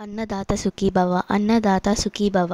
अन्नदाता सुखी भव अन्नदाता सुखी भव।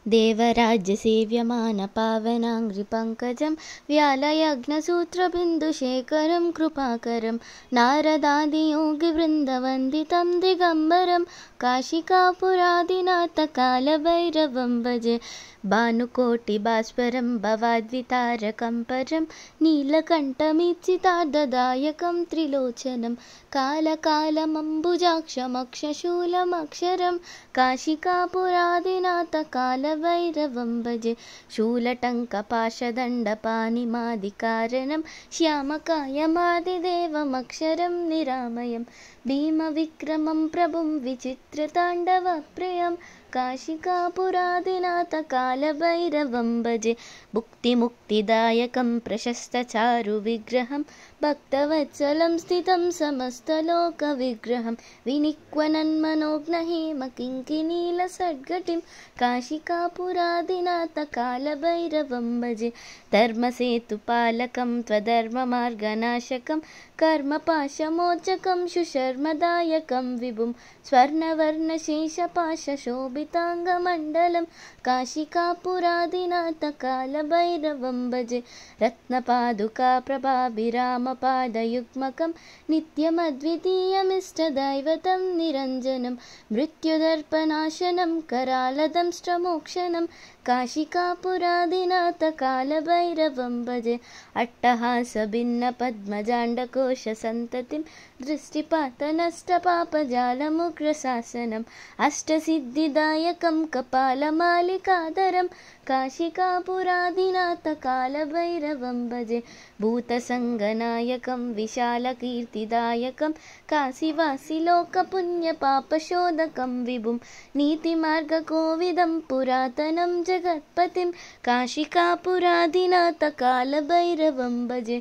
देवराज्यसेव्यमानपावनाङ्घ्रिपङ्कजं व्यालयज्ञसूत्रबिन्दुशेखरं कृपाकरं नारदादियोगिवृन्दवन्दितं दिगम्बरं काशिकापुरादिनाथकालभैरवं भजे। भानुकोटिभास्वरं भवाद्वितारकं परं नीलकण्ठमीप्सितार्धदायकं त्रिलोचनं कालकालमम्बुजाक्षमक्षशूलमक्षरं काशिकापुरादिनाथकालभैरवं भजे। शूलटङ्कपाशदण्डपाणिमादिकारणं श्यामकायमादिदेवमक्षरं निरामयं भीमविक्रमं प्रभुं विचित्रताण्डवप्रियं काशिकापुरादिनाथकालभैरवं भजे। भुक्तिमुक्तिदायकं प्रशस्तचारुविग्रहं भक्तवत्सलं स्थितं समस्तलोकविग्रहं विनिक्वनन्मनोज्ञहेमकिङ्किणीलसद्गतिं काशिकापुरादिनाथकालभैरवं भजे। धर्मसेतुपालकं त्वधर्ममार्गनाशकं कर्मपाशमोचकं सुशर्मदायकं विभुं स्वर्णवर्णशेषपाशशोभिताङ्गमण्डलं काशिकापुरादिनाथकालभैरवं भजे। रत्नपादुकाप्रभाभिरामपादयुग्मकं नित्यमद्वितीयमिष्टदैवतं निरञ्जनं मृत्युदर्पनाशनं करालदंष्ट्रमोक्षणं काशिकापुरादिनाथकालभैरवं भजे। अट्टहासभिन्नपद्मजाण्डकोशसन्ततिं दृष्टिपातनष्टपापजालमुग्रशासनम् अष्टसिद्धिदायकं कपालमालिकाधरं काशिकापुरादिनाथकालभैरवं भजे। भूतसङ्गनायकं विशालकीर्तिदायकं काशीवासिलोकपुण्यपापशोधकं विभुं नीतिमार्गकोविदं पुरातनं जगत्पतिं काशिकापुरादिनाथकालभैरवं भजे।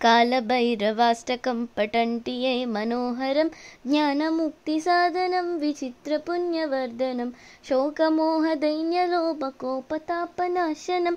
कालभैरवाष्टकं पठन्ति ये मनोहरं ज्ञानमुक्तिसाधनं विचित्रपुण्यवर्धनं शोकमोहदैन्यलोभकोपतापनाशनं